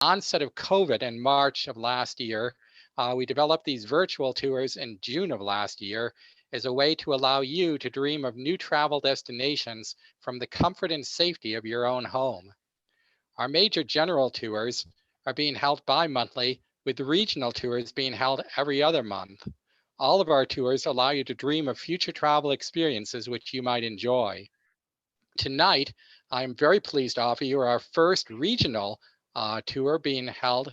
onset of COVID in March of last year, we developed these virtual tours in June of last year as a way to allow you to dream of new travel destinations from the comfort and safety of your own home. Our major general tours are being held bi-monthly, with the regional tours being held every other month. All of our tours allow you to dream of future travel experiences which you might enjoy. Tonight, I'm very pleased to offer you our first regional tour being held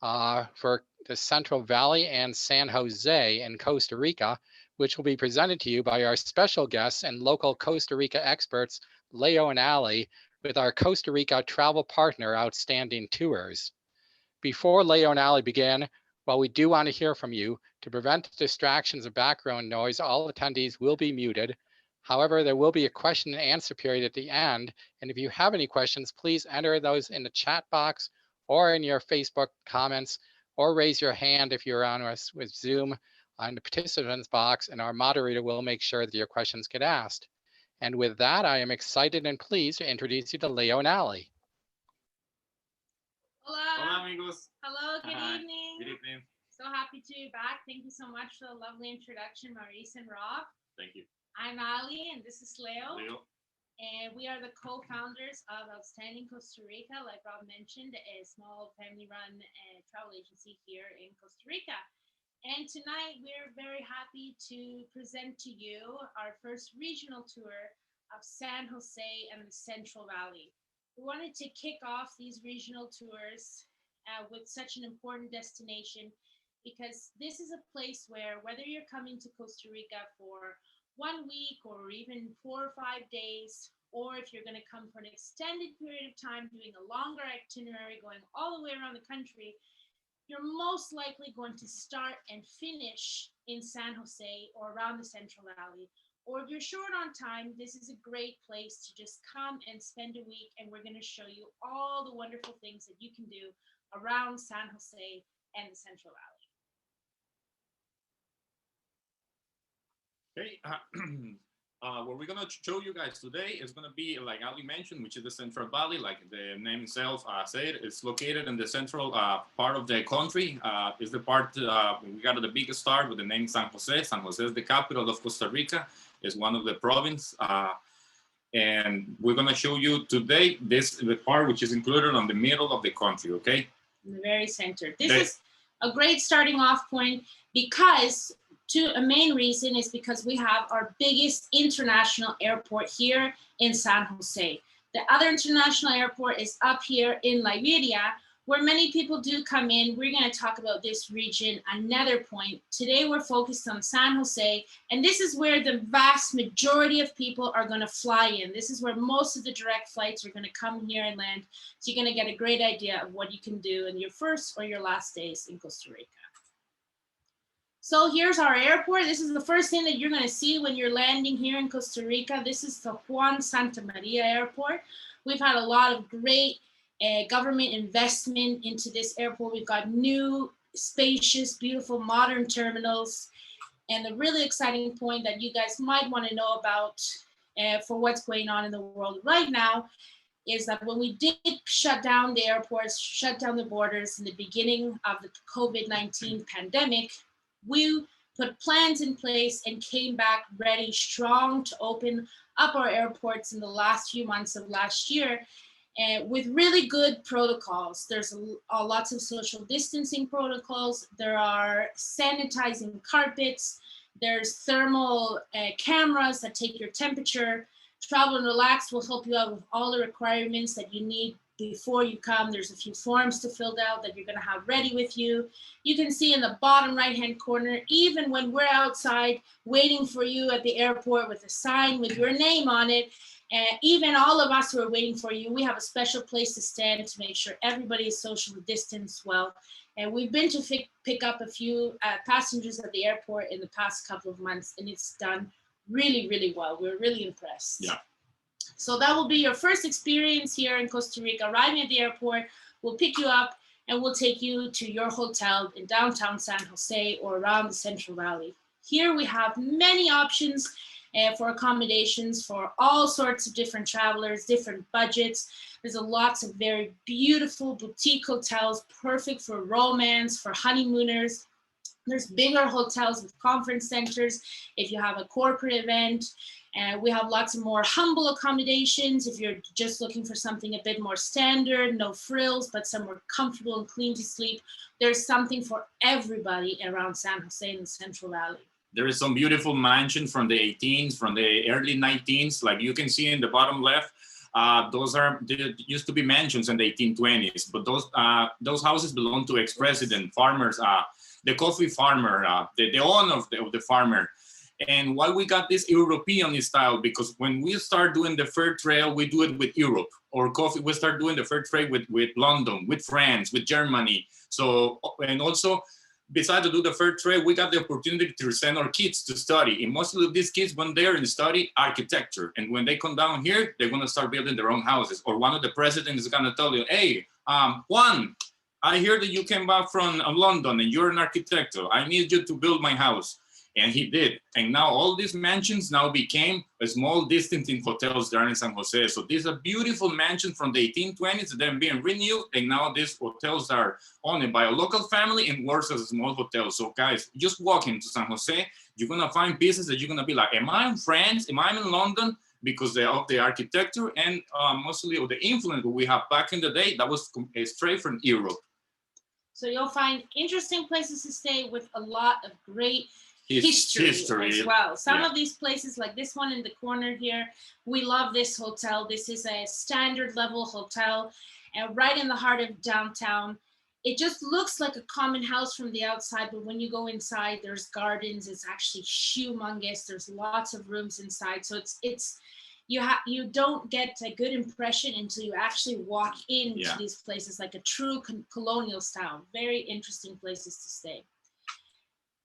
for the Central Valley and San Jose in Costa Rica, which will be presented to you by our special guests and local Costa Rica experts, Leo and Ali, with our Costa Rica travel partner, Outstanding Tours. Before Leo and Ali begin, while we do want to hear from you, to prevent distractions of background noise, all attendees will be muted. However, there will be a question and answer period at the end, and if you have any questions, please enter those in the chat box or in your Facebook comments, or raise your hand if you're on us with Zoom on the participants box, and our moderator will make sure that your questions get asked. And with that, I am excited and pleased to introduce you to Leo and Ali. Hola. Hola, amigos. Hello, good Hi. evening. Good evening. So happy to be back. Thank you so much for the lovely introduction, Maurice and Rob. Thank you. I'm Ali, and this is Leo. Leo. And we are the co-founders of Outstanding Costa Rica, like Rob mentioned, a small family-run travel agency here in Costa Rica. And tonight, we're very happy to present to you our first regional tour of San Jose and the Central Valley. We wanted to kick off these regional tours with such an important destination because this is a place where, whether you're coming to Costa Rica for 1 week or even 4 or 5 days, or if you're going to come for an extended period of time doing a longer itinerary going all the way around the country, you're most likely going to start and finish in San Jose or around the Central Valley. Or if you're short on time, this is a great place to just come and spend a week, and we're going to show you all the wonderful things that you can do around San Jose and the Central Valley. Okay. What we're gonna show you guys today is gonna be, like Ali mentioned, which is the Central Valley. Like the name itself said, it's located in the central part of the country. It's the part we got the biggest start with the name San Jose. San Jose is the capital of Costa Rica. It's one of the province. And we're gonna show you today the part which is included on the middle of the country. Okay. In the very center. This is a great starting off point because a main reason is because we have our biggest international airport here in San Jose. The other international airport is up here in Liberia, where many people do come in. We're going to talk about this region, another point. Today we're focused on San Jose, and this is where the vast majority of people are going to fly in. This is where most of the direct flights are going to come here and land. So you're going to get a great idea of what you can do in your first or your last days in Costa Rica. So here's our airport. This is the first thing that you're going to see when you're landing here in Costa Rica. This is the Juan Santa Maria Airport. We've had a lot of great government investment into this airport. We've got new, spacious, beautiful, modern terminals. And the really exciting point that you guys might want to know about for what's going on in the world right now is that when we did shut down the airports, shut down the borders in the beginning of the COVID-19 pandemic, we put plans in place and came back ready, strong to open up our airports in the last few months of last year with really good protocols. There's lots of social distancing protocols. There are sanitizing carpets. There's thermal cameras that take your temperature. Travel and Relax will help you out with all the requirements that you need before you come. There's a few forms to fill out that you're going to have ready with you. You can see in the bottom right-hand corner, even when we're outside waiting for you at the airport with a sign with your name on it, even all of us who are waiting for you, we have a special place to stand to make sure everybody is socially distanced well. And we've been to pick up a few passengers at the airport in the past couple of months, and it's done really, really well. We're really impressed. Yeah. So that will be your first experience here in Costa Rica. Arriving at the airport, we'll pick you up and we'll take you to your hotel in downtown San Jose or around the Central Valley. Here we have many options for accommodations for all sorts of different travelers, different budgets. There's lots of very beautiful boutique hotels, perfect for romance, for honeymooners. There's bigger hotels with conference centers if you have a corporate event. We have lots of more humble accommodations if you're just looking for something a bit more standard, no frills, but somewhere comfortable and clean to sleep. There's something for everybody around San Jose in the Central Valley. There is some beautiful mansions from the 18s, from the early 19s, like you can see in the bottom left. They used to be mansions in the 1820s, but those houses belong to ex-president, farmers, the coffee farmer, the owner of the farmer. And why we got this European style, because when we start doing the fur trade, we do it with Europe, or coffee, we start doing the fur trade with London, with France, with Germany. So, and also, besides to do the fur trade, we got the opportunity to send our kids to study. And most of these kids went there and study architecture. And when they come down here, they're gonna start building their own houses. Or one of the presidents is gonna tell you, hey, Juan, I hear that you came back from London and you're an architect. I need you to build my house. And he did. And now all these mansions now became a small distancing hotels there in San Jose. So these are beautiful mansions from the 1820s, then being renewed. And now these hotels are owned by a local family and works as a small hotel. So guys, just walk into San Jose, you're gonna find pieces that you're gonna be like, am I in France? Am I in London? Because of the architecture and mostly of the influence that we have back in the day that was straight from Europe. So you'll find interesting places to stay with a lot of great history as well. Some of these places, like this one in the corner here, we love this hotel. This is a standard level hotel and right in the heart of downtown. It just looks like a common house from the outside, but when you go inside, there's gardens. It's actually humongous. There's lots of rooms inside. So you don't get a good impression until you actually walk into these places, like a true colonial style. Very interesting places to stay.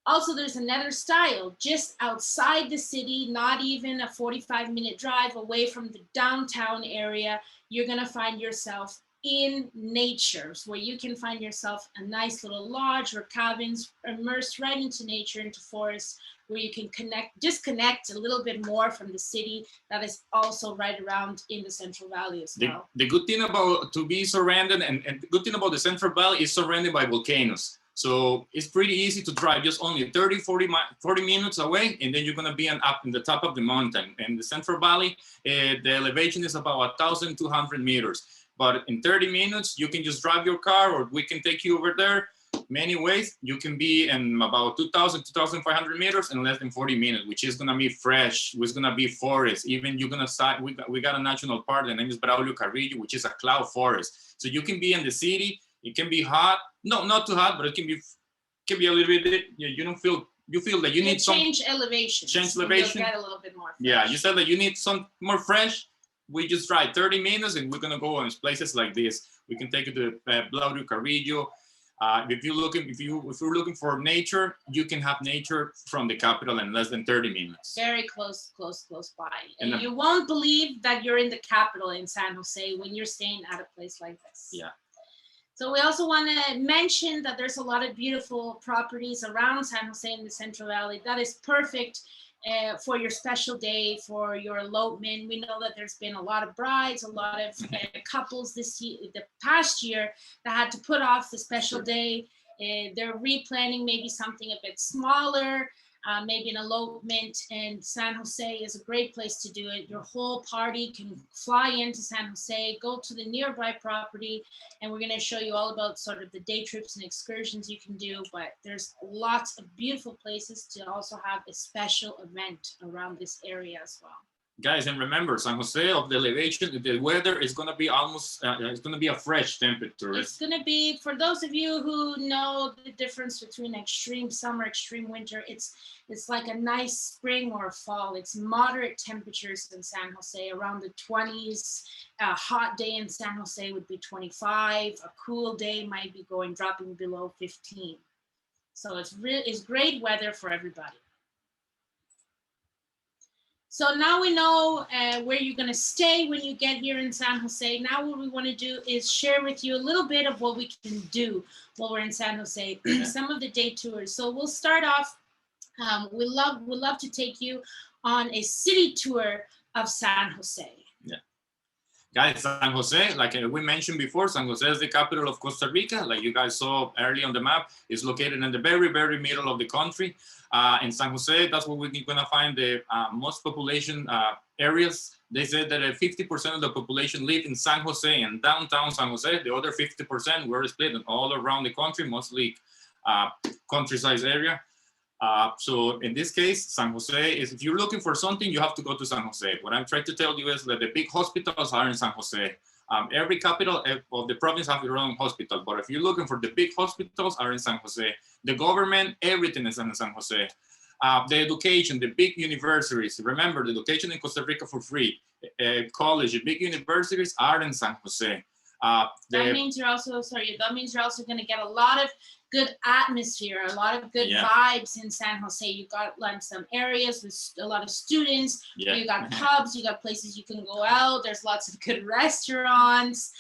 Also, there's another style just outside the city, not even a 45-minute drive away from the downtown area. You're going to find yourself in nature, where you can find yourself a nice little lodge or cabins immersed right into nature, into forests, where you can disconnect a little bit more from the city that is also right around in the Central Valley as well. The good thing about to be surrounded, and the good thing about the Central Valley is surrounded by volcanoes. So it's pretty easy to drive, just only 40 minutes away, and then you're gonna be up in the top of the mountain. And the Central Valley, the elevation is about 1,200 meters. But in 30 minutes, you can just drive your car, or we can take you over there. Many ways, you can be in about 2,000, 2,500 meters in less than 40 minutes, which is gonna be fresh, which is gonna be forest. Even you're gonna start, we got a national park, the name is Braulio Carrillo, which is a cloud forest. So you can be in the city, it can be hot, no, not too hot, but it can be a little bit, you feel that you need some change elevation. You'll get a little bit more fresh. Yeah, you said that you need some more fresh. We just drive 30 minutes and we're gonna go on places like this. We can take you to Braulio Carrillo. If you're looking for nature, you can have nature from the capital in less than 30 minutes. Very close by. And you won't believe that you're in the capital in San Jose when you're staying at a place like this. Yeah. So we also want to mention that there's a lot of beautiful properties around San Jose in the Central Valley that is perfect for your special day, for your elopement. We know that there's been a lot of brides, a lot of couples the past year that had to put off the special day. They're replanning maybe something a bit smaller, maybe an elopement, and San Jose is a great place to do it. Your whole party can fly into San Jose, go to the nearby property, and we're going to show you all about sort of the day trips and excursions you can do, but there's lots of beautiful places to also have a special event around this area as well. Guys, and remember, San Jose, of the elevation, the weather is going to be almost, it's going to be a fresh temperature. It's going to be, for those of you who know the difference between extreme summer, extreme winter, it's like a nice spring or fall. It's moderate temperatures in San Jose, around the 20s. A hot day in San Jose would be 25. A cool day might be dropping below 15. So it's great weather for everybody. So now we know where you're going to stay when you get here in San Jose. Now what we want to do is share with you a little bit of what we can do while we're in San Jose, some of the day tours. So we'll start off, we love to take you on a city tour of San Jose. Yeah. Guys, San Jose, like we mentioned before, San Jose is the capital of Costa Rica. Like you guys saw early on the map, it's located in the very, very middle of the country. In San Jose, that's where we're gonna find the most population areas. They said that 50% of the population live in San Jose and downtown San Jose. The other 50% were split all around the country, mostly countryside area. So in this case, San Jose is, if you're looking for something, you have to go to San Jose. What I'm trying to tell you is that the big hospitals are in San Jose. Every capital of the province have their own hospital, but if you're looking for the big hospitals are in San Jose. The government, everything is in San Jose. The education, the big universities. Remember, the education in Costa Rica for free. College, the big universities are in San Jose. That means you're also going to get a lot of good atmosphere, a lot of good vibes in San Jose. You got like some areas with a lot of students. You got pubs, you got places you can go out. There's lots of good restaurants.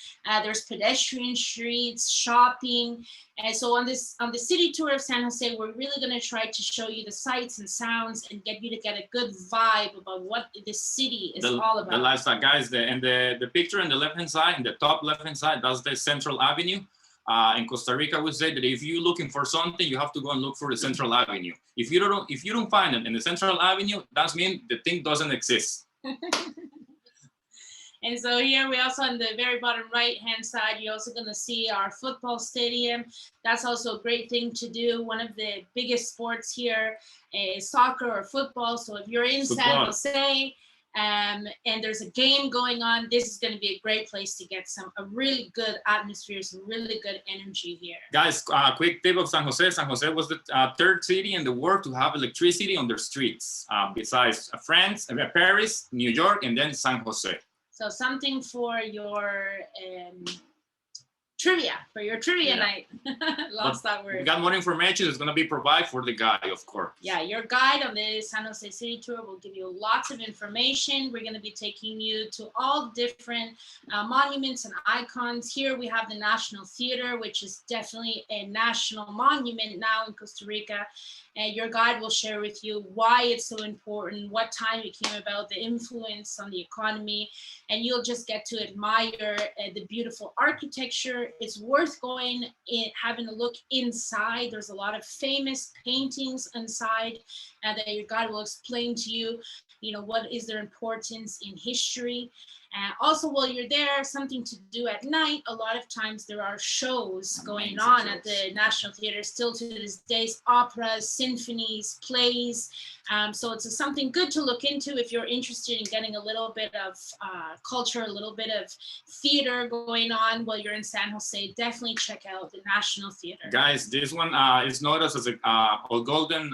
There's pedestrian streets, shopping. And so on the city tour of San Jose, we're really going to try to show you the sights and sounds and get you to get a good vibe about what the city is all about. The lifestyle, guys, the picture on the left-hand side, in the top left-hand side, that's the Central Avenue. In Costa Rica, we say that if you're looking for something, you have to go and look for the Central Avenue. If you don't find it in the Central Avenue, that means the thing doesn't exist. And so here we also on the very bottom right hand side, you're also going to see our football stadium. That's also a great thing to do. One of the biggest sports here is soccer or football. So if you're in San Jose, and there's a game going on, this is going to be a great place to get a really good atmosphere, some really good energy here. Guys, quick tip of San Jose. San Jose was the third city in the world to have electricity on their streets, besides France, Paris, New York, and then San Jose. So something for your trivia night. Lost that word. We got more information. It's going to be provided for the guide, of course. Yeah, your guide on the San Jose City Tour will give you lots of information. We're going to be taking you to all different monuments and icons. Here we have the National Theater, which is definitely a national monument now in Costa Rica. And your guide will share with you why it's so important, what time it came about, the influence on the economy, and you'll just get to admire the beautiful architecture. It's worth going in, having a look inside. There's a lot of famous paintings inside that your guide will explain to you, what is their importance in history. Also, while you're there, something to do at night. A lot of times there are shows going on at the National Theater still to this day, operas, symphonies, plays. So it's something good to look into if you're interested in getting a little bit of culture, a little bit of theater going on while you're in San Jose. Definitely check out the National Theater. Guys, this one is noticed as a golden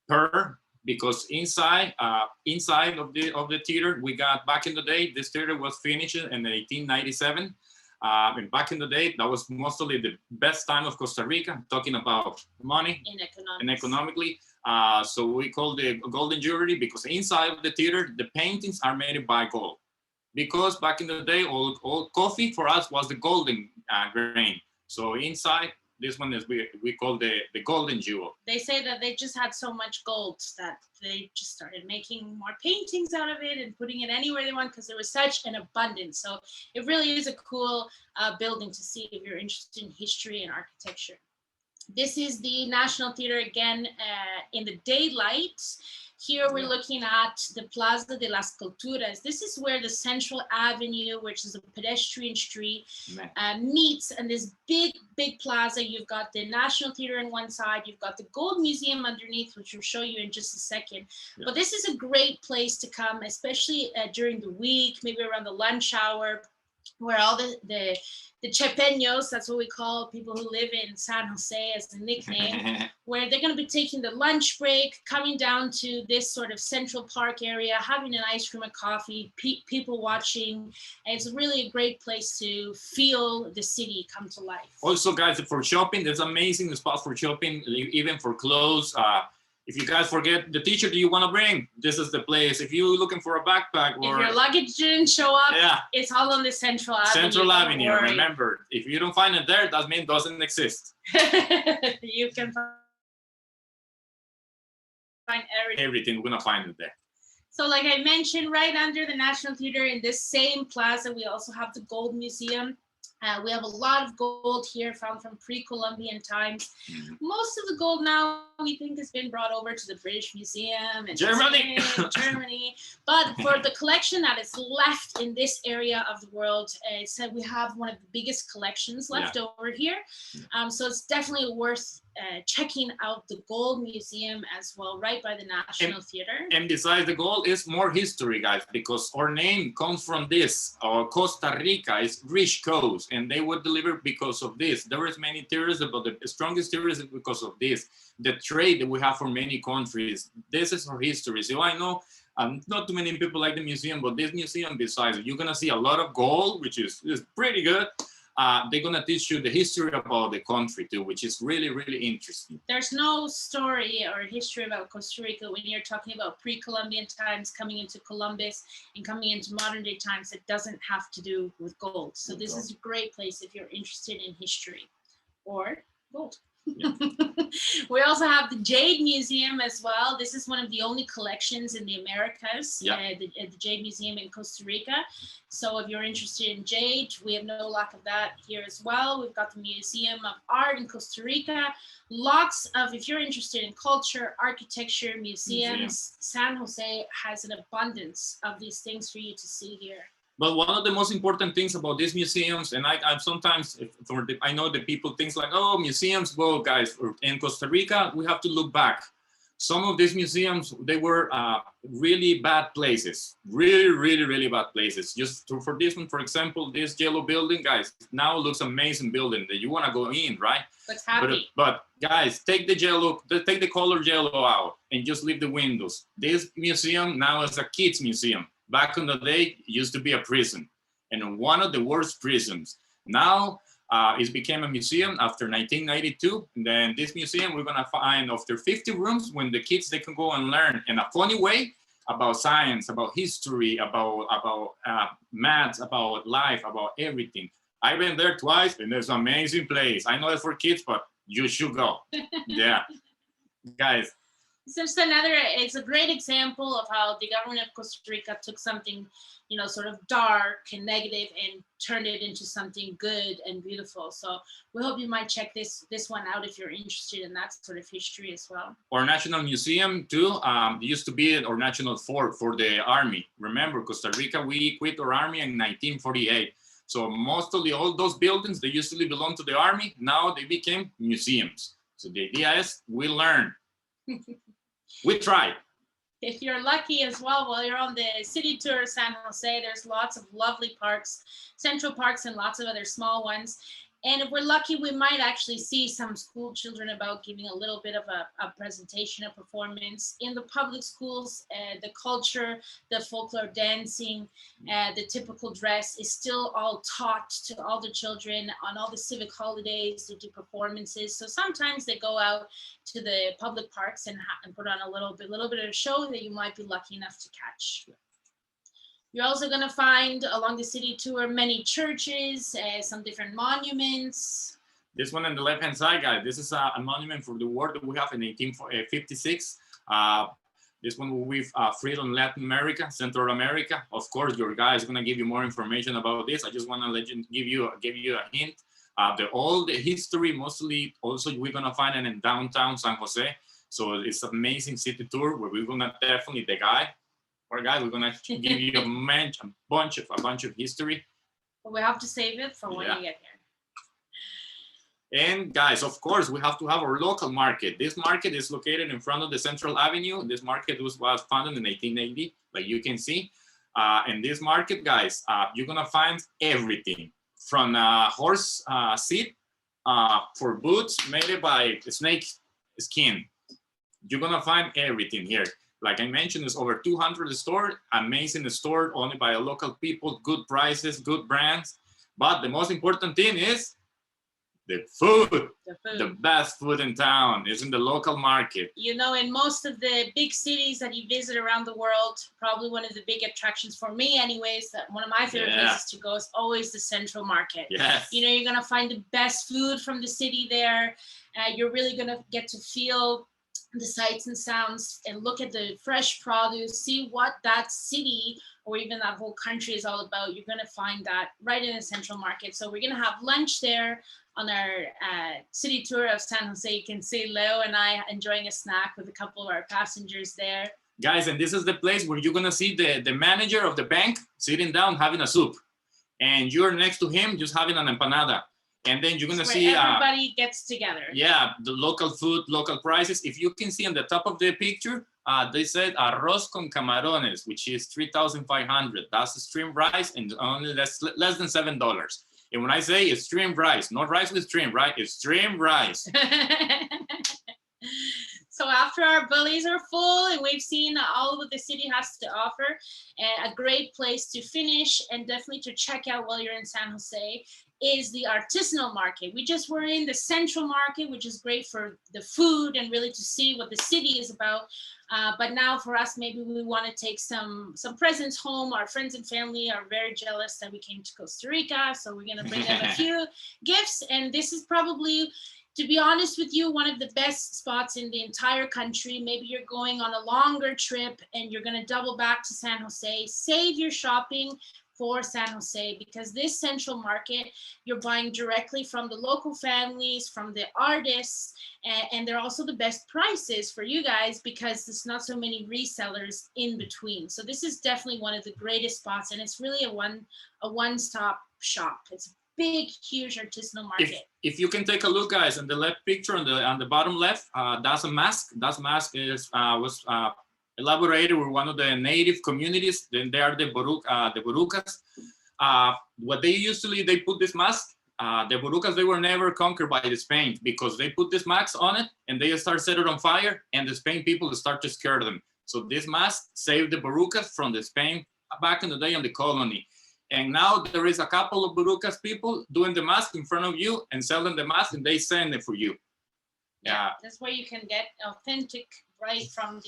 pearl. Because inside of the theater, we got, back in the day, this theater was finished in 1897. And back in the day, that was mostly the best time of Costa Rica, talking about money and economically. So we call the golden jewelry because inside of the theater, the paintings are made by gold. Because back in the day, all coffee for us was the golden grain. So inside, this one is we call the golden jewel. They say that they just had so much gold that they just started making more paintings out of it and putting it anywhere they want because there was such an abundance. So it really is a cool building to see if you're interested in history and architecture. This is the National Theater again in the daylight. Here we're looking at the Plaza de las Culturas. This is where the Central Avenue, which is a pedestrian street, meets. And this big plaza, you've got the National Theater on one side, you've got the Gold Museum underneath, which we'll show you in just a second. Yeah. But this is a great place to come, especially during the week, maybe around the lunch hour, where all the chepeños, that's what we call people who live in San Jose as a nickname, where they're going to be taking the lunch break, coming down to this sort of Central Park area, having an ice cream and coffee, people watching. And it's really a great place to feel the city come to life. Also, guys, for shopping, there's amazing spots for shopping, even for clothes. If you guys forget the t-shirt you want to bring, this is the place. If you're looking for a backpack, or if your luggage didn't show up, it's all on the Central Avenue. Central Avenue, remember. If you don't find it there, that means it doesn't exist. You can find everything. Everything, we're going to find it there. So like I mentioned, right under the National Theater in this same plaza, we also have the Gold Museum. We have a lot of gold here found from pre-Columbian times. Most of the gold now we think has been brought over to the British Museum and Germany. Germany. But for the collection that is left in this area of the world, said we have one of the biggest collections left over here. So it's definitely worth checking out the Gold Museum as well, right by the National Theater. And besides the gold, is more history, guys, because our name comes from this. Our Costa Rica is rich coast, and they were delivered because of this. There is many theories, but the strongest theory is because of this. The trade that we have for many countries. This is our history. So I know not too many people like the museum, but this museum, besides, you're gonna see a lot of gold, which is pretty good. They're gonna teach you the history about the country too, which is really, really interesting. There's no story or history about Costa Rica when you're talking about pre-Columbian times coming into Columbus and coming into modern day times. It doesn't have to do with gold. So this is a great place if you're interested in history or gold. Yeah. We also have the Jade Museum as well. This is one of the only collections in the Americas, the Jade Museum in Costa Rica. So if you're interested in jade, we have no lack of that here as well. We've got the Museum of Art in Costa Rica. Lots of, if you're interested in culture, architecture, museums, San Jose has an abundance of these things for you to see here. But one of the most important things about these museums, and I sometimes, I know that people think like, oh, museums, well, guys, in Costa Rica, we have to look back. Some of these museums, they were really bad places, really bad places. Just for this one, for example, this yellow building, guys, now looks amazing building that you want to go in, right? Looks happy. But guys, take the color yellow out and just leave the windows. This museum now is a kids museum. Back in the day, it used to be a prison, and one of the worst prisons. Now it became a museum after 1992. And then this museum, we're gonna find after 50 rooms when the kids, they can go and learn in a funny way about science, about history, about maths, about life, about everything. I've been there twice, and it's an amazing place. I know it's for kids, but you should go. Yeah, guys. It's just it's a great example of how the government of Costa Rica took something, you know, sort of dark and negative and turned it into something good and beautiful. So we hope you might check this one out if you're interested in that sort of history as well. Our National Museum too, used to be our national fort for the army. Remember, Costa Rica, we quit our army in 1948. So most of all those buildings, they usually belong to the army. Now they became museums. So the idea is we learn. We tried. If you're lucky as well, while you're on the city tour of San Jose, there's lots of lovely parks, central parks, and lots of other small ones. And if we're lucky, we might actually see some school children about giving a little bit of a presentation, a performance. In the public schools, the culture, the folklore dancing, the typical dress is still all taught to all the children on all the civic holidays. They do performances. So sometimes they go out to the public parks and put on a little bit of a show that you might be lucky enough to catch. You're also going to find along the city tour many churches, some different monuments. This one on the left-hand side, guys, this is a monument for the war that we have in 1856. This one will be freedom Latin America, Central America. Of course, your guy is going to give you more information about this. I just want to give you a hint. All the history, mostly also we're going to find it in downtown San Jose. So it's an amazing city tour where we're going to definitely, we're gonna give you a bunch of history. But we have to save it for when you get here. And guys, of course, we have to have our local market. This market is located in front of the Central Avenue. This market was founded in 1880, like you can see. In this market, guys, you're gonna find everything from horse seat for boots made by snake skin. You're gonna find everything here. Like I mentioned, there's over 200 stores, amazing store, owned by local people, good prices, good brands. But the most important thing is the food. The best food in town is in the local market. You know, in most of the big cities that you visit around the world, probably one of the big attractions for me anyways, that one of my favorite places to go is always the Central Market. Yes. You know, you're going to find the best food from the city there. You're really going to get to feel the sights and sounds and look at the fresh produce, see what that city or even that whole country is all about. You're going to find that right in the Central Market. So we're going to have lunch there on our city tour of San Jose. You can see Leo and I enjoying a snack with a couple of our passengers there. Guys, and this is the place where you're going to see the manager of the bank sitting down having a soup. And you're next to him just having an empanada. And then you're going to see everybody gets together. Yeah, the local food, local prices. If you can see on the top of the picture, they said arroz con camarones, which is 3,500. That's streamed rice and only less than $7. And when I say it's streamed rice, not rice with stream, right? It's streamed rice. So after our bellies are full and we've seen all that the city has to offer, a great place to finish and definitely to check out while you're in San Jose is the artisanal market. We just were in the Central Market, which is great for the food and really to see what the city is about. But now for us, maybe we want to take some presents home. Our friends and family are very jealous that we came to Costa Rica, so we're gonna bring them a few gifts. And this is probably, to be honest with you, one of the best spots in the entire country. Maybe you're going on a longer trip and you're gonna double back to San Jose. Save your shopping for San Jose, because this Central Market, you're buying directly from the local families, from the artists, and they're also the best prices for you guys because there's not so many resellers in between. So this is definitely one of the greatest spots, and it's really a one-stop shop. It's a big, huge artisanal market. If you can take a look, guys, on the left picture on the bottom left, that's a mask. That mask was elaborated with one of the native communities. Then they are the Borucas. What they put this mask. The Borucas, they were never conquered by the Spain because they put this mask on it and they start set it on fire, and the Spain people start to scare them. So this mask saved the Borucas from the Spain back in the day on the colony. And now there is a couple of Borucas people doing the mask in front of you and selling the mask, and they send it for you. Yeah, that's where you can get authentic right from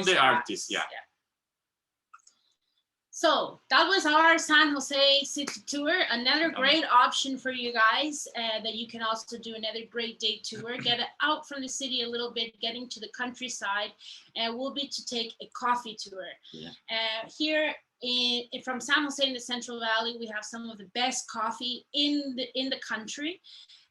the artist. Yeah. So that was our San Jose city tour. Another great option for you guys that you can also do another great day tour. Get out from the city a little bit, getting to the countryside, and will be to take a coffee tour. Yeah. Here from San Jose in the Central Valley, we have some of the best coffee in the country.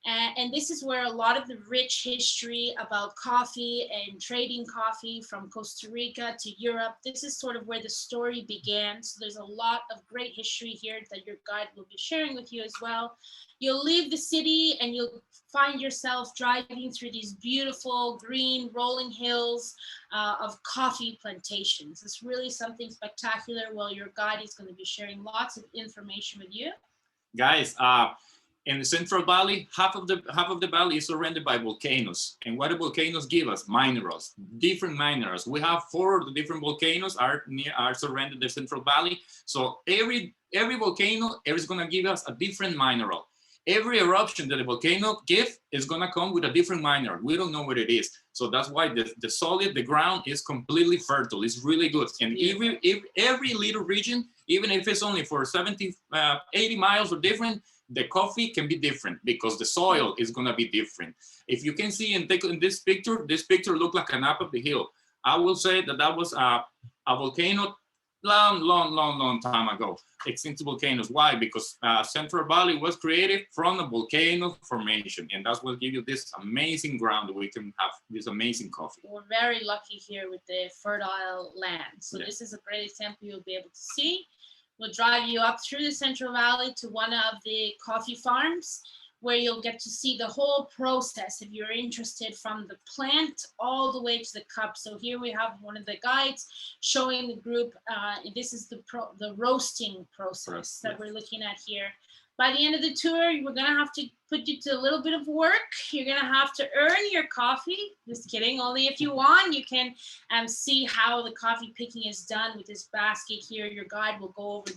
And this is where a lot of the rich history about coffee and trading coffee from Costa Rica to Europe, this is sort of where the story began. So there's a lot of great history here that your guide will be sharing with you as well. You'll leave the city and you'll find yourself driving through these beautiful green rolling hills of coffee plantations. It's really something spectacular. Well, your guide is going to be sharing lots of information with you. Guys, in the Central Valley, half of the valley is surrounded by volcanoes. And what the volcanoes give us? Minerals, different minerals. We have 4 of the different volcanoes are surrounded the Central Valley. So every volcano is going to give us a different mineral. Every eruption that the volcano gives is going to come with a different mineral. We don't know what it is. So that's why the ground is completely fertile. It's really good. And every little region, even if it's only for 70, 80 miles or different, the coffee can be different because the soil is going to be different. If you can see and take in this picture looked like an up of the hill. I will say that was a volcano long time ago. Extinct volcanoes. Why? Because Central Valley was created from a volcano formation, and that's what gives you this amazing ground where we can have this amazing coffee. We're very lucky here with the fertile land. So This is a great example you'll be able to see. We'll drive you up through the Central Valley to one of the coffee farms where you'll get to see the whole process if you're interested, from the plant all the way to the cup. So here we have one of the guides showing the group. This is the roasting process that we're looking at here. By the end of the tour, we're going to have to put you to a little bit of work. You're going to have to earn your coffee. Just kidding. Only if you want. You can see how the coffee picking is done with this basket here. Your guide will go over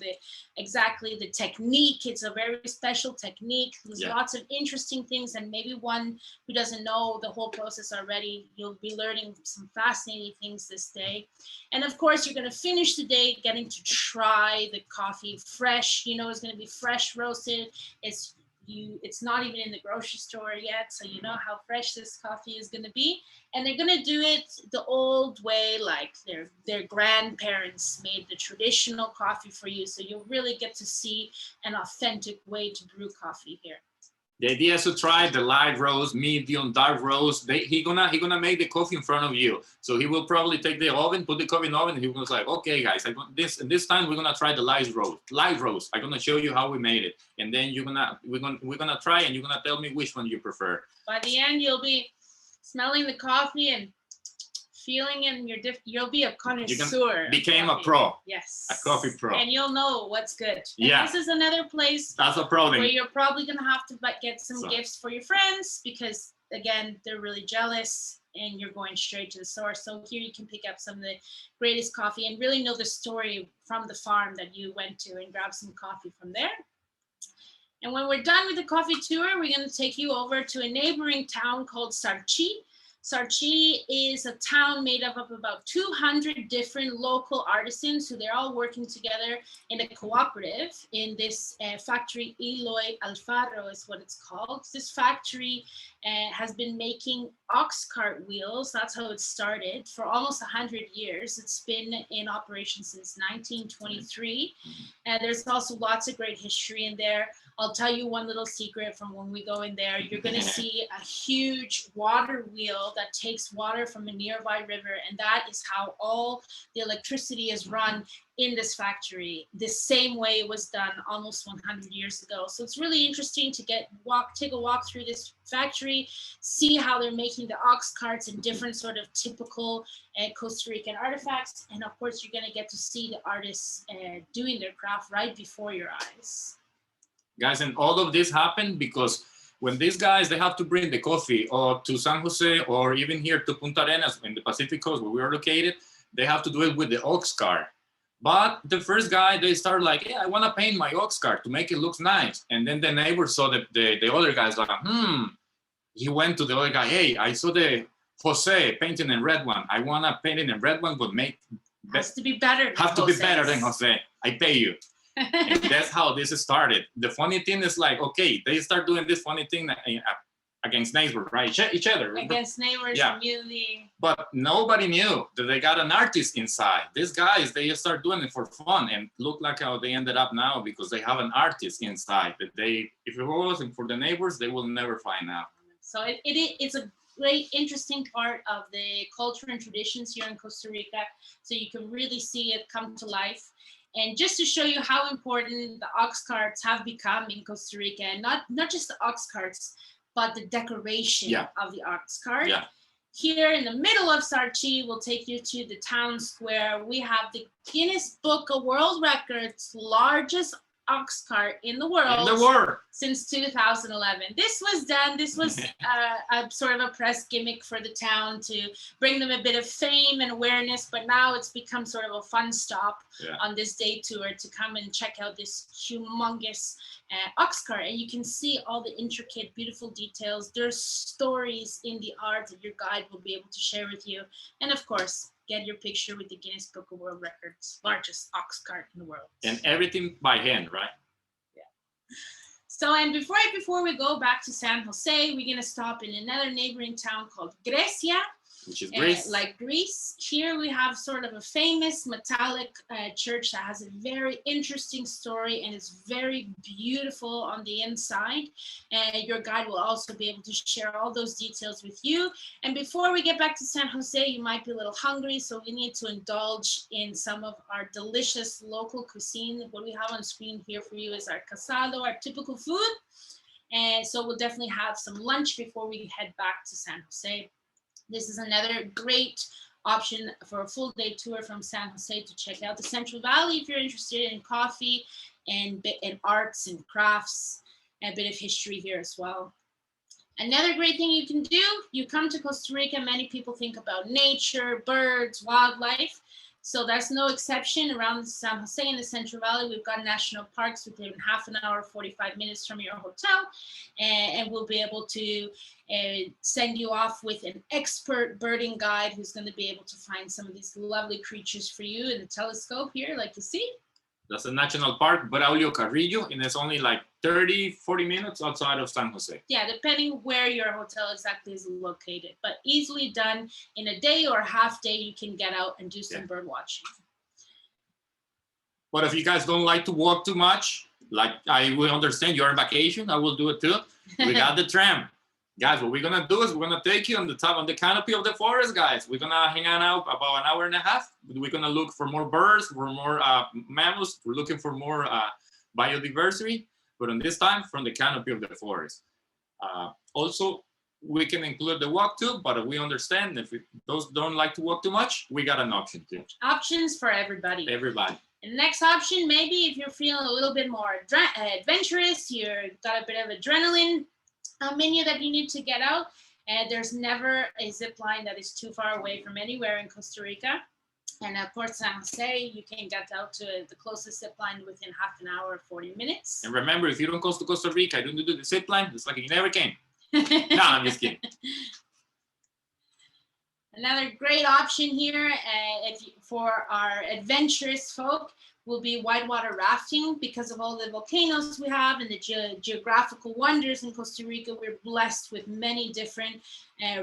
exactly the technique. It's a very special technique. There's lots of interesting things, and maybe one who doesn't know the whole process already, you'll be learning some fascinating things this day. And of course, you're going to finish the day getting to try the coffee fresh. It's going to be fresh roasted. It's it's not even in the grocery store yet, so you know how fresh this coffee is going to be. And they're going to do it the old way, like their grandparents made the traditional coffee for you, so you'll really get to see an authentic way to brew coffee here. The idea is to try the light roast, medium, dark roast. He gonna make the coffee in front of you. So he will probably take the oven, put the coffee in the oven, and he was like, okay, guys, this time we're gonna try the light roast. Light roast. I'm gonna show you how we made it, and then we're gonna try, and you're gonna tell me which one you prefer. By the end, you'll be smelling the coffee and feeling it, you'll be a connoisseur. Became a pro. Yes. A coffee pro. And you'll know what's good. Yeah. And this is another place that's a pro where you're probably going to have to get some gifts for your friends because, again, they're really jealous and you're going straight to the source. So here you can pick up some of the greatest coffee and really know the story from the farm that you went to and grab some coffee from there. And when we're done with the coffee tour, we're going to take you over to a neighboring town called Sarchi. Sarchi is a town made up of about 200 different local artisans who they're all working together in a cooperative in this factory. Eloy Alfaro is what it's called. This factory has been making ox cart wheels. That's how it started for almost 100 years. It's been in operation since 1923. There's also lots of great history in there. I'll tell you one little secret from when we go in there. You're going to see a huge water wheel that takes water from a nearby river, and that is how all the electricity is run in this factory, the same way it was done almost 100 years ago. So it's really interesting to take a walk through this factory, see how they're making the ox carts and different sort of typical Costa Rican artifacts. And of course, you're going to get to see the artists doing their craft right before your eyes. Guys, and all of this happened because when these guys, they have to bring the coffee or to San Jose or even here to Punta Arenas in the Pacific Coast where we are located, they have to do it with the ox cart. But the first guy, they started like, yeah, I want to paint my ox cart to make it look nice. And then the neighbor saw the other guys like, he went to the other guy, hey, I saw the Jose painting in red one. I want to paint it in red one, but has to be better than Jose. I pay you. And that's how this started. The funny thing is like, okay, they start doing this funny thing against neighbors, right? Each other. Against neighbors, yeah. Immediately. But nobody knew that they got an artist inside. These guys, they just start doing it for fun and look like how they ended up now because they have an artist inside that if it wasn't for the neighbors, they will never find out. So it's a great, interesting part of the culture and traditions here in Costa Rica. So you can really see it come to life. And just to show you how important the ox carts have become in Costa Rica, and not just the ox carts, but the decoration of the ox cart. Yeah. Here in the middle of Sarchi, we'll take you to the town square. We have the Guinness Book of World Records largest ox cart in the world. Since 2011. This was a sort of a press gimmick for the town to bring them a bit of fame and awareness, but now it's become sort of a fun stop on this day tour to come and check out this humongous ox cart. And you can see all the intricate, beautiful details. There's stories in the art that your guide will be able to share with you. And of course, get your picture with the Guinness Book of World Records, largest ox cart in the world. And everything by hand, right? Yeah. So, and before we go back to San Jose, we're going to stop in another neighboring town called Grecia. Which is Greece. Like Greece. Here we have sort of a famous metallic church that has a very interesting story and is very beautiful on the inside. And your guide will also be able to share all those details with you. And before we get back to San Jose, you might be a little hungry, so we need to indulge in some of our delicious local cuisine. What we have on screen here for you is our casado, our typical food. And so we'll definitely have some lunch before we head back to San Jose. This is another great option for a full day tour from San Jose to check out the Central Valley if you're interested in coffee and arts and crafts, and a bit of history here as well. Another great thing you can do, you come to Costa Rica, many people think about nature, birds, wildlife. So that's no exception. Around San Jose in the Central Valley, we've got national parks within half an hour, 45 minutes from your hotel. And we'll be able to send you off with an expert birding guide who's going to be able to find some of these lovely creatures for you in the telescope here, like you see. That's a national park, Braulio Carrillo, and it's only like 30, 40 minutes outside of San Jose. Yeah, depending where your hotel exactly is located, but easily done in a day or half day. You can get out and do some bird watching. But if you guys don't like to walk too much, like I will understand you're on vacation, I will do it too. We got the tram. Guys, what we're gonna do is we're gonna take you on the top, on the canopy of the forest, guys. We're gonna hang out about an hour and a half. We're gonna look for more birds, for more mammals. We're looking for more biodiversity, but on this time, from the canopy of the forest. Also, we can include the walk too, but we understand if those don't like to walk too much, we got an option too. Options for everybody. Everybody. And the next option, maybe if you're feeling a little bit more adventurous, you've got a bit of adrenaline menu that you need to get out. And there's never a zip line that is too far away from anywhere in Costa Rica. And of course, San Jose, you can get out to the closest zip line within half an hour, 40 minutes. And remember, if you don't go to Costa Rica, you don't do the zip line, it's like you never came. No, I'm just kidding. Another great option here for our adventurous folk will be whitewater rafting. Because of all the volcanoes we have and the geographical wonders in Costa Rica, we're blessed with many different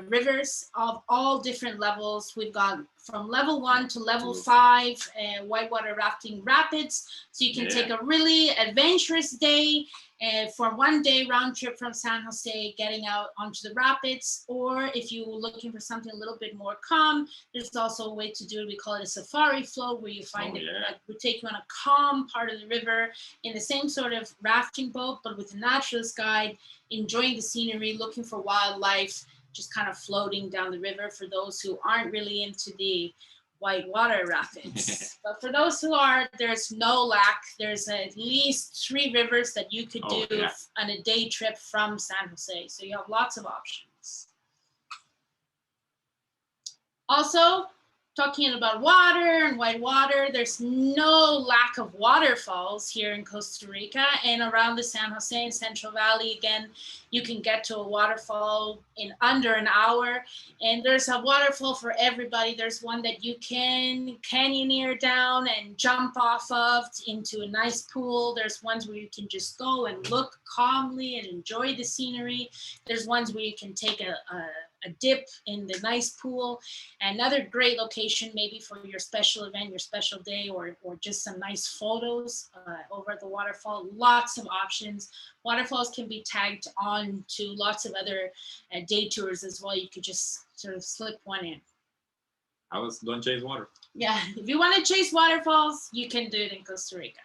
rivers of all different levels. We've got from level 1 to level 5 whitewater rafting rapids. So you can take a really adventurous day for 1 day round trip from San Jose, getting out onto the rapids. Or if you're looking for something a little bit more calm, there's also a way to do it. We call it a safari float, where you find we take you on a calm part of the river in the same sort of rafting boat, but with a naturalist guide, enjoying the scenery, looking for wildlife, just kind of floating down the river for those who aren't really into the whitewater rapids. But for those who are, there's no lack. There's at least 3 rivers that you could do on a day trip from San Jose. So you have lots of options. Also, talking about water and white water, there's no lack of waterfalls here in Costa Rica and around the San Jose and Central Valley. Again, you can get to a waterfall in under an hour, and there's a waterfall for everybody. There's one that you can canyoneer down and jump off of into a nice pool. There's ones where you can just go and look calmly and enjoy the scenery. There's ones where you can take a dip in the nice pool. Another great location maybe for your special event, your special day, or just some nice photos over at the waterfall. Lots of options. Waterfalls can be tagged on to lots of other day tours as well. You could just sort of slip one in. Don't chase water. Yeah, if you want to chase waterfalls, you can do it in Costa Rica.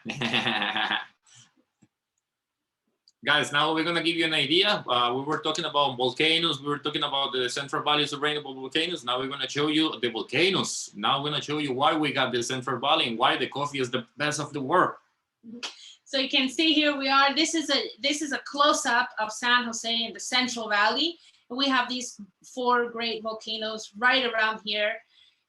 Guys, now we're going to give you an idea. We were talking about volcanoes. We were talking about the Central Valley Sustainable volcanoes. Now we're going to show you the volcanoes. Now we're going to show you why we got the Central Valley and why the coffee is the best of the world. So you can see here we are. This is a close-up of San Jose in the Central Valley. We have these 4 great volcanoes right around here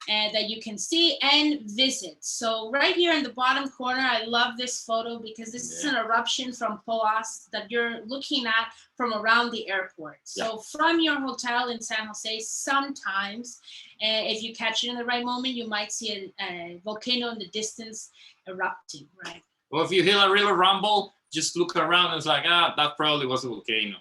that you can see and visit. So right here in the bottom corner, I love this photo because this is an eruption from Poas that you're looking at from around the airport. So from your hotel in San Jose, sometimes if you catch it in the right moment, you might see a volcano in the distance erupting, right? Well, if you hear a real rumble, just look around and it's like, that probably was a volcano.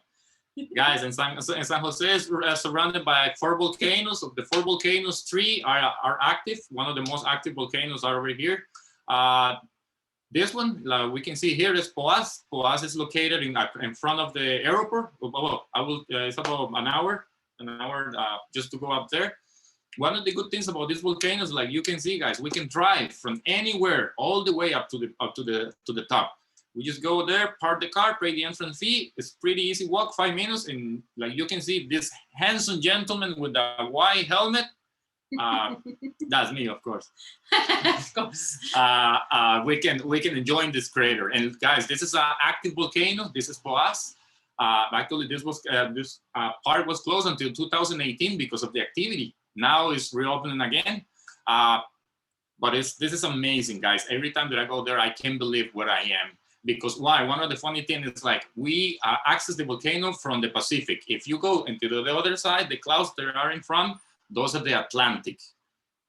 Guys, in San Jose is surrounded by 4 volcanoes. Of the 4 volcanoes, 3 are active. One of the most active volcanoes are over here. This one, we can see here, is Poas. Poas is located in front of the airport. It's about an hour just to go up there. One of the good things about these volcanoes, like you can see, guys, we can drive from anywhere all the way up to the top. We just go there, park the car, pay the entrance fee. It's pretty easy walk, 5 minutes, and like you can see this handsome gentleman with a white helmet. That's me, of course. Of course. We can enjoy this crater. And guys, this is an active volcano. This is Poas. Actually, this part was closed until 2018 because of the activity. Now it's reopening again. But this is amazing, guys. Every time that I go there, I can't believe where I am. Because why? One of the funny things is like we access the volcano from the Pacific. If you go into the other side, the clouds that are in front, those are the Atlantic.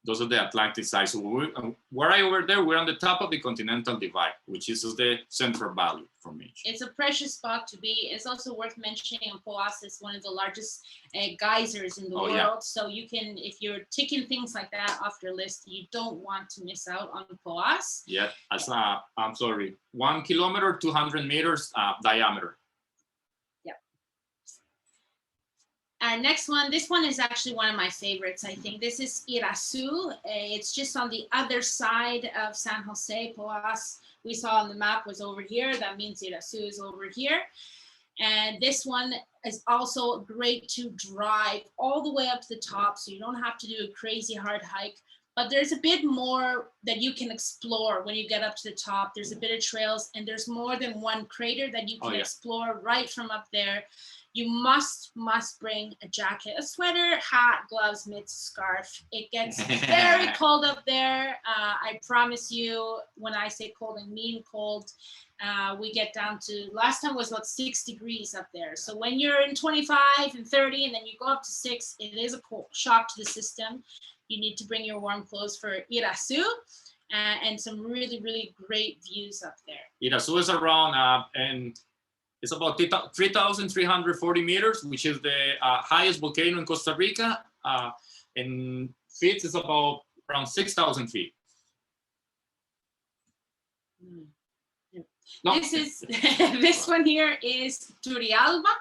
Those are the Atlantic side. So right over there, we're on the top of the Continental Divide, which is the Central Valley formation. It's a precious spot to be. It's also worth mentioning Poas is one of the largest geysers in the world. Yeah. So you can, if you're ticking things like that off your list, you don't want to miss out on Poas. Yeah, I'm sorry, 1 kilometer, 200 meters diameter. Next one, this one is actually one of my favorites, I think. This is Irazu. It's just on the other side of San Jose. Poas, we saw on the map, was over here. That means Irazu is over here. And this one is also great to drive all the way up to the top, so you don't have to do a crazy hard hike. But there's a bit more that you can explore when you get up to the top. There's a bit of trails, and there's more than one crater that you can explore right from up there. You must bring a jacket, a sweater, hat, gloves, mitts, scarf. It gets very cold up there. I promise you, when I say cold, I mean cold. We get down to, last time was about 6 degrees up there. So when you're in 25 and 30 and then you go up to 6, it is a cold shock to the system. You need to bring your warm clothes for Irazu and some really, really great views up there. Irazu is around, and it's about 3,340 meters, which is the highest volcano in Costa Rica. In feet, it's about around 6,000 feet. No. This one here is Turrialba,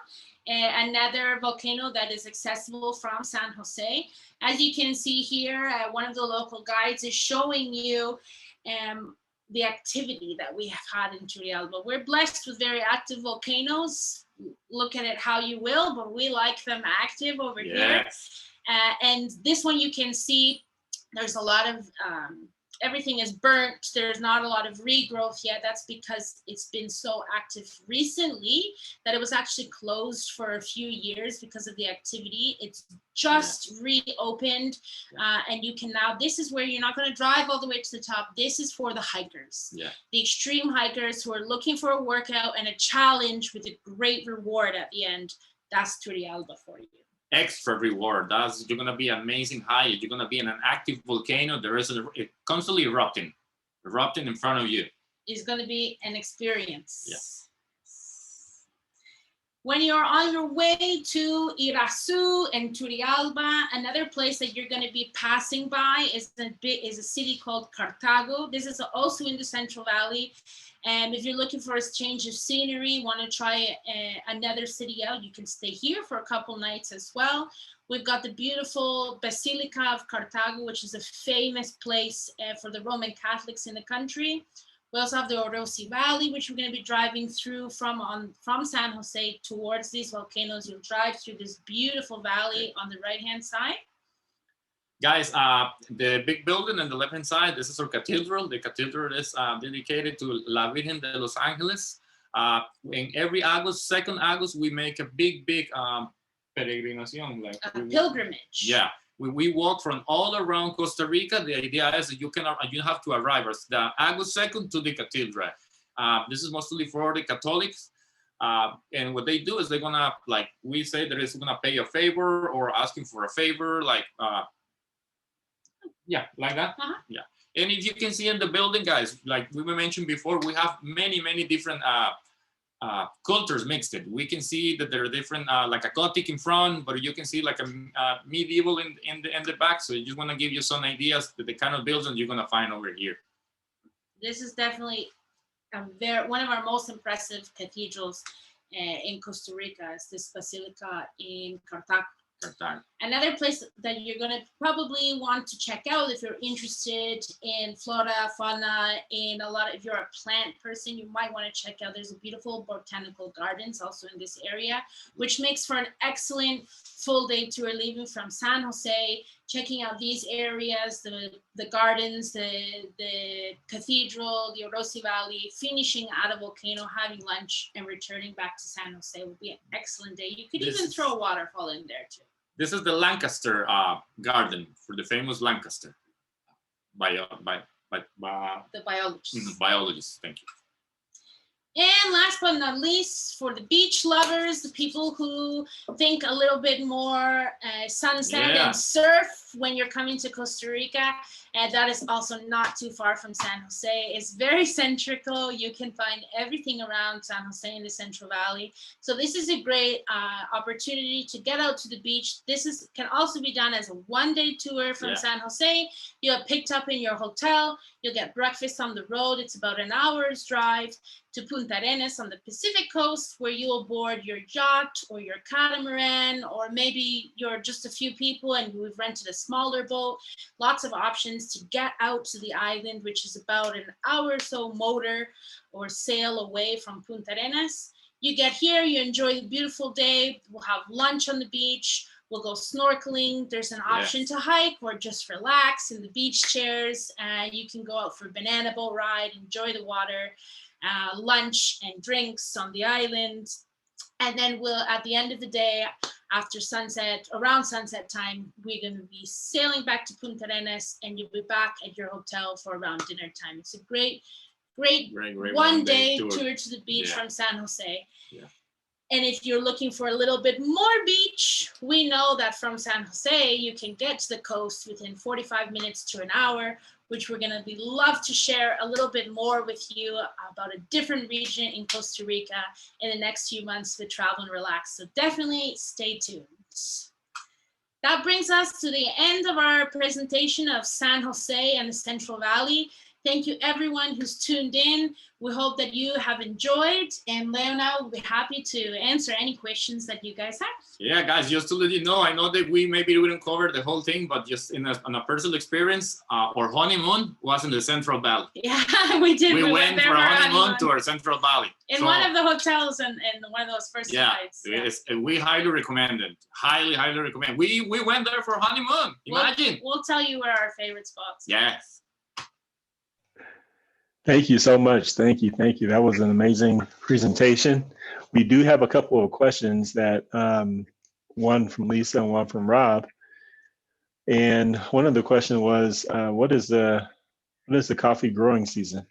another volcano that is accessible from San Jose. As you can see here, one of the local guides is showing you the activity that we have had in Turrialba. We're blessed with very active volcanoes. Look at it how you will, but we like them active over here. And this one you can see there's a lot of, everything is burnt. There's not a lot of regrowth yet. That's because it's been so active recently that it was actually closed for a few years because of the activity. It's just reopened, and you can now, this is where you're not going to drive all the way to the top. This is for the hikers, the extreme hikers who are looking for a workout and a challenge with a great reward at the end. That's Turrialba for you. Extra reward. You're gonna be amazing high. You're gonna be in an active volcano. There is it constantly erupting in front of you. It's gonna be an experience. Yes. When you're on your way to Irazu and Turrialba, another place that you're going to be passing by is a city called Cartago. This is also in the Central Valley. And if you're looking for a change of scenery, want to try another city out, you can stay here for a couple nights as well. We've got the beautiful Basilica of Cartago, which is a famous place for the Roman Catholics in the country. We also have the Orosi Valley, which we're going to be driving through from San Jose towards these volcanoes. You'll drive through this beautiful valley on the right-hand side. Guys, the big building on the left-hand side, this is our cathedral. The cathedral is dedicated to La Virgen de los Ángeles. In every August, 2nd August, we make a big peregrinación. Like pilgrimage. Yeah. We walk from all around Costa Rica. The idea is that you have to arrive the August 2nd to the cathedral. This is mostly for the Catholics. And what they do is they're gonna, like we say, they're just gonna pay a favor or asking for a favor, like that. Yeah. And if you can see in the building, guys, like we mentioned before, we have many different cultures mixed in. We can see that there are different, like a Gothic in front, but you can see like a medieval in the back. So I just want to give you some ideas that the kind of buildings you're going to find over here. This is definitely one of our most impressive cathedrals in Costa Rica. Is this basilica in Cartago. Another place that you're going to probably want to check out if you're interested in flora, fauna, if you're a plant person, you might want to check out, there's a beautiful botanical gardens also in this area, which makes for an excellent full day tour leaving from San Jose, checking out these areas, the gardens, the cathedral, the Orosi Valley, finishing at a volcano, having lunch, and returning back to San Jose would be an excellent day. You could even throw a waterfall in there too. This is the Lancaster garden for the famous Lancaster the biologist. Biologist. Biologist, thank you. And last but not least, for the beach lovers, the people who think a little bit more sunset Yeah. and surf when you're coming to Costa Rica, and that is also not too far from San Jose. It's very centrical. You can find everything around San Jose in the Central Valley. So this is a great opportunity to get out to the beach. Can also be done as a one-day tour from San Jose. You are picked up in your hotel. You'll get breakfast on the road. It's about an hour's drive to Punta Arenas on the Pacific coast, where you will board your yacht or your catamaran, or maybe you're just a few people and we've rented a smaller boat. Lots of options to get out to the island, which is about an hour or so motor or sail away from Punta Arenas. You get here, you enjoy the beautiful day. We'll have lunch on the beach. We'll go snorkeling. There's an option to hike or just relax in the beach chairs. You can go out for a banana boat ride, enjoy the water. Lunch and drinks on the island, and then we'll, at the end of the day, after sunset, around sunset time, we're going to be sailing back to Punta Arenas, and you'll be back at your hotel for around dinner time. It's a great one day tour to the beach from San Jose. And if you're looking for a little bit more beach, we know that from San Jose, you can get to the coast within 45 minutes to an hour, which we're going to love to share a little bit more with you about a different region in Costa Rica in the next few months with Travel and Relax. So definitely stay tuned. That brings us to the end of our presentation of San Jose and the Central Valley. Thank you everyone who's tuned in. We hope that you have enjoyed, and Leona will be happy to answer any questions that you guys have. Yeah, guys, just to let you know, I know that we didn't cover the whole thing, but just on a personal experience, our honeymoon was in the Central Valley. Yeah, we did. We went for a honeymoon to our Central Valley. In one of the hotels and one of those first nights. Yeah, we highly recommend it. Highly, highly recommend. We went there for a honeymoon. Imagine. We'll tell you where our favorite spots are. Yes. Thank you so much. Thank you. Thank you. That was an amazing presentation. We do have a couple of questions that one from Lisa and one from Rob. And one of the questions was, what is the coffee growing season?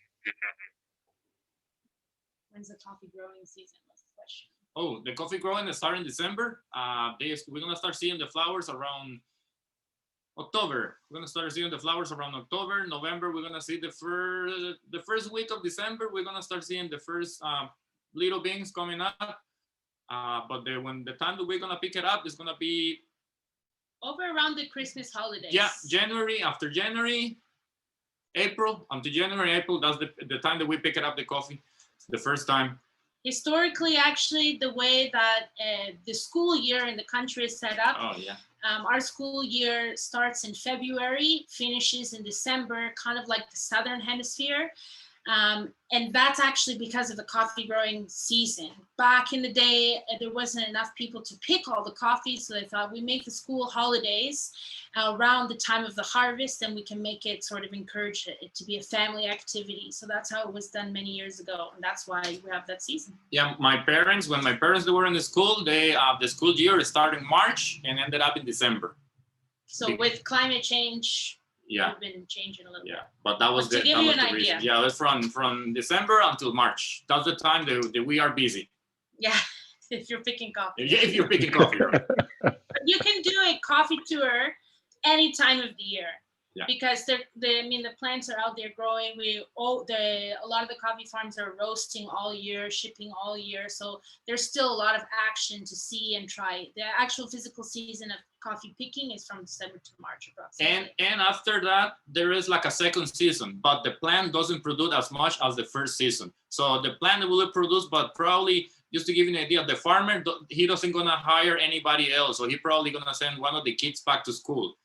When's the coffee growing season? Was the question. Oh, the coffee growing is starting in December. We're gonna start seeing the flowers around October. We're gonna start seeing the flowers around October. November, we're gonna see the first week of December. We're gonna start seeing the first little beans coming up. But when the time that we're gonna pick it up is gonna be over around the Christmas holidays. Yeah, January, after January, April, until January, April. That's the time that we pick it up, the coffee, the first time. Historically, actually, the way that the school year in the country is set up. Oh yeah. Our school year starts in February, finishes in December, kind of like the Southern Hemisphere. And that's actually because of the coffee growing season. Back in the day, there wasn't enough people to pick all the coffee, so they thought we make the school holidays around the time of the harvest, and we can make it sort of encourage it to be a family activity. So that's how it was done many years ago, and that's why we have that season. Yeah, when my parents were in the school, the school year started in March and ended up in December. So with climate change, yeah, we've been changing a little bit. Yeah, but that was to give you an idea. Yeah, it was from December until March. That's the time that we are busy. Yeah, if you're picking coffee. Yeah, if you're picking coffee. Right. But you can do a coffee tour any time of the year. Yeah. Because the plants are out there growing. A lot of the coffee farms are roasting all year, shipping all year. So there's still a lot of action to see and try. The actual physical season of coffee picking is from December to March approximately. And after that, there is like a second season, but the plant doesn't produce as much as the first season. So the plant will produce, but probably, just to give you an idea, the farmer, he doesn't gonna hire anybody else. So he probably gonna send one of the kids back to school.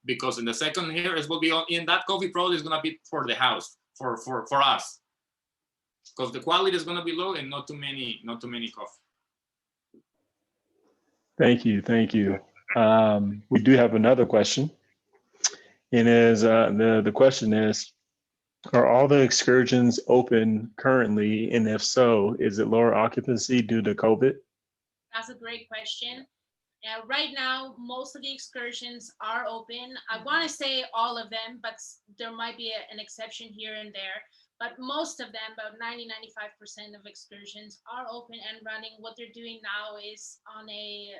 Because in the second year, it will be in that coffee probably is gonna be for the house, for us, because the quality is gonna be low and not too many coffee. Thank you. We do have another question, and the question is, are all the excursions open currently, and if so, is it lower occupancy due to COVID? That's a great question. Right now, most of the excursions are open. I want to say all of them, but there might be an exception here and there. but most of them, about 90-95% of excursions are open and running. What they're doing now is on a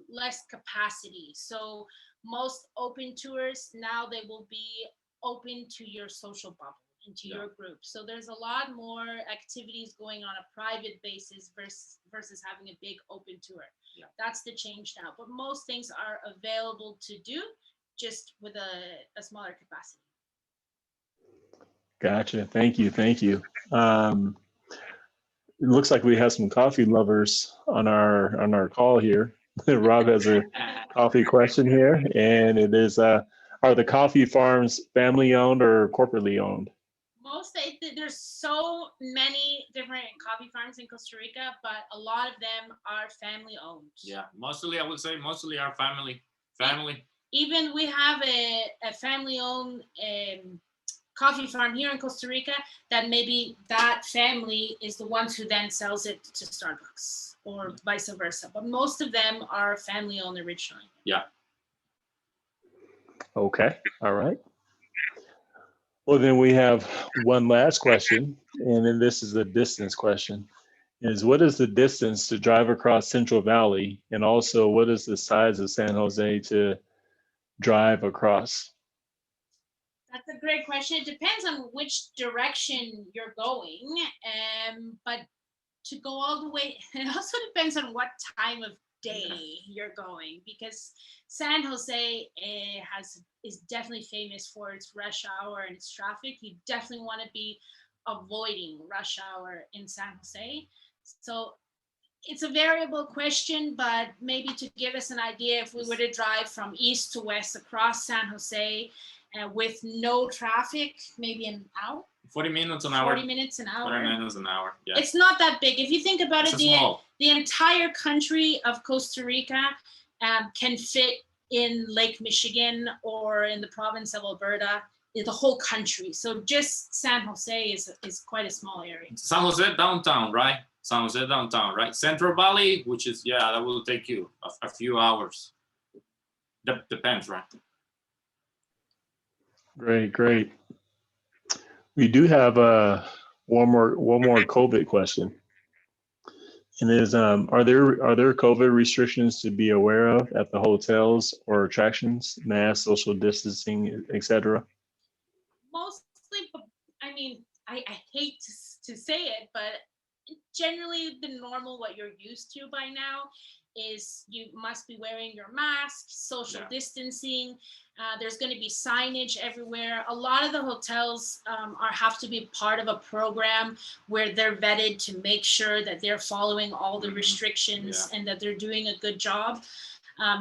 less capacity. So most open tours now, they will be open to your social bubble, into your group. So there's a lot more activities going on a private basis versus having a big open tour. Yeah. That's the change now. But most things are available to do, just with a smaller capacity. Gotcha. Thank you. Thank you. It looks like we have some coffee lovers on our call here. Rob has a coffee question here, and it is: are the coffee farms family owned or corporately owned? There's so many different coffee farms in Costa Rica, but a lot of them are family owned. Yeah, mostly I would say mostly our family. Even we have a family owned coffee farm here in Costa Rica that maybe that family is the ones who then sells it to Starbucks or vice versa. But most of them are family owned originally. Yeah. Okay. All right. Well, then we have one last question, and then this is a distance question. Is what is the distance to drive across Central Valley? And also, what is the size of San Jose to drive across? That's a great question. It depends on which direction you're going. But to go all the way, it also depends on what time of day you're going, because San Jose is definitely famous for its rush hour and its traffic. You definitely want to be avoiding rush hour in San Jose. So it's a variable question, but maybe to give us an idea, if we were to drive from east to west across San Jose with no traffic, maybe an hour. 40 minutes an hour. 40 minutes an hour. 40 minutes an hour. Yeah. It's not that big. If you think about It's it, the entire country of Costa Rica can fit in Lake Michigan or in the province of Alberta, the whole country. So just San Jose is quite a small area. San Jose downtown, right? San Jose downtown, right? Central Valley, which is, that will take you a few hours. Depends, right? Great. We do have one more COVID question, and is are there COVID restrictions to be aware of at the hotels or attractions, mask, social distancing, etc.? Mostly, I mean, I hate to say it, but generally the normal, what you're used to by now, is you must be wearing your mask, social distancing. There's going to be signage everywhere. A lot of the hotels have to be part of a program where they're vetted to make sure that they're following all the restrictions and that they're doing a good job.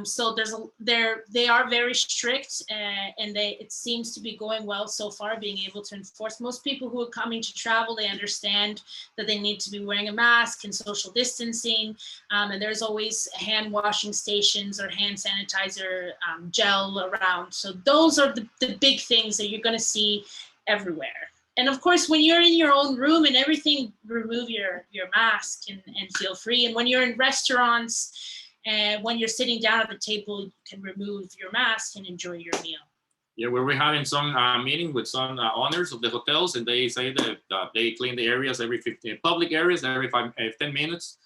So they are very strict, and it seems to be going well so far, being able to enforce. Most people who are coming to travel, they understand that they need to be wearing a mask and social distancing, and there's always hand washing stations or hand sanitizer gel around. So those are the big things that you're going to see everywhere. And of course, when you're in your own room and everything, remove your mask and feel free. And when you're in restaurants, and when you're sitting down at the table, you can remove your mask and enjoy your meal. Yeah, we're having some meeting with some owners of the hotels, and they say that they clean the areas every 15 public areas every 10 minutes.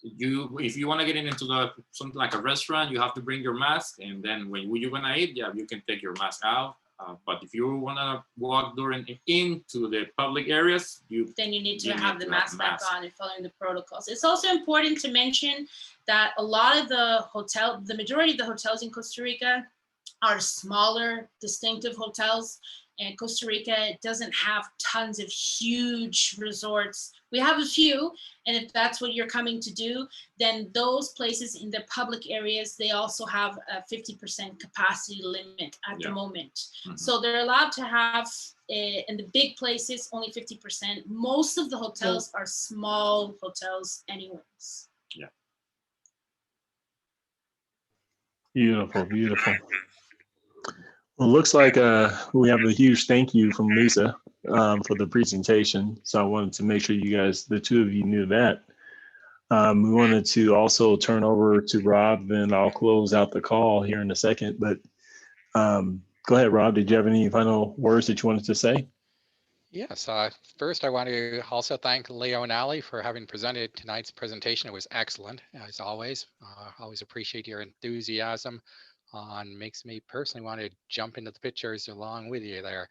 If you want to get into something like a restaurant, you have to bring your mask, and then when you're gonna eat, you can take your mask out. But if you want to walk into the public areas, then you need to have the mask back on and following the protocols. It's also important to mention that a lot of the majority of the hotels in Costa Rica are smaller, distinctive hotels. And Costa Rica doesn't have tons of huge resorts. We have a few, and if that's what you're coming to do, then those places in the public areas, they also have a 50% capacity limit at the moment. Mm-hmm. So they're allowed to have, in the big places, only 50%. Most of the hotels are small hotels anyways. Yeah. Beautiful. Well, it looks like we have a huge thank you from Lisa for the presentation. So I wanted to make sure you guys, the two of you, knew that. We wanted to also turn over to Rob, and I'll close out the call here in a second. But go ahead, Rob. Did you have any final words that you wanted to say? Yes, first I want to also thank Leo and Ali for having presented tonight's presentation. It was excellent, as always. Always appreciate your enthusiasm and makes me personally want to jump into the pictures along with you there.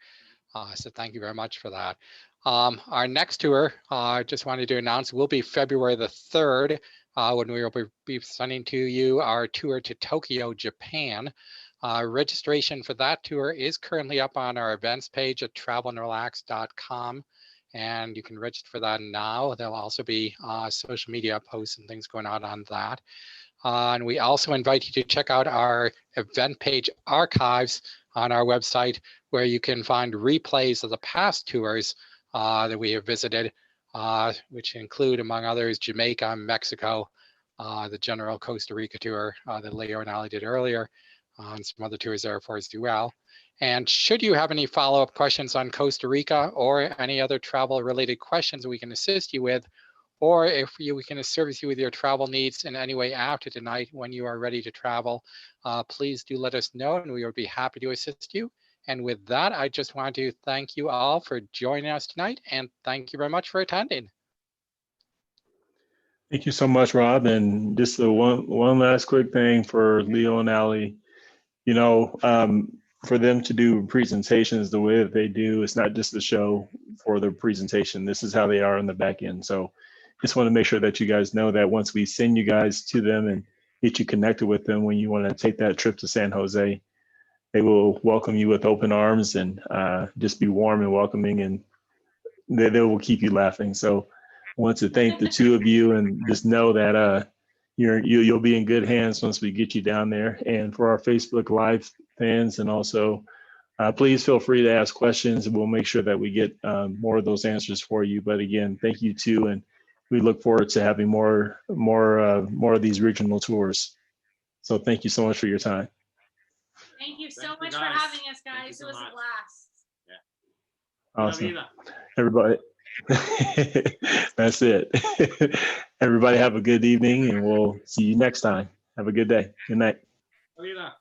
So thank you very much for that. Our next tour, I just wanted to announce, will be February the 3rd, when we will be sending to you our tour to Tokyo, Japan. Registration for that tour is currently up on our events page at travelandrelax.com, and you can register for that now. There'll also be social media posts and things going on that. And we also invite you to check out our event page archives on our website, where you can find replays of the past tours that we have visited, which include, among others, Jamaica, Mexico, the general Costa Rica tour that Leo and Ali did earlier, and some other tours there for us as well. And should you have any follow-up questions on Costa Rica or any other travel-related questions we can assist you with, or if we can service you with your travel needs in any way after tonight when you are ready to travel, please do let us know and we would be happy to assist you. And with that, I just want to thank you all for joining us tonight, and thank you very much for attending. Thank you so much, Rob. And just the one last quick thing for Leo and Ali. You know, for them to do presentations the way that they do, it's not just the show for the presentation. This is how they are on the back end. So just want to make sure that you guys know that once we send you guys to them and get you connected with them when you want to take that trip to San Jose, they will welcome you with open arms and just be warm and welcoming, and they will keep you laughing. So I want to thank the two of you, and just know that you'll be in good hands once we get you down there. And for our Facebook Live fans, and also please feel free to ask questions, and we'll make sure that we get more of those answers for you. But again, thank you too, and we look forward to having more of these regional tours. So thank you so much for your time. Thank you so Thank you, much for guys. having us, Thank you guys. so It was much. a blast. Awesome, Vida. everybody. That's it. Everybody have a good evening, and we'll see you next time. Have a good day. Good night. Vida.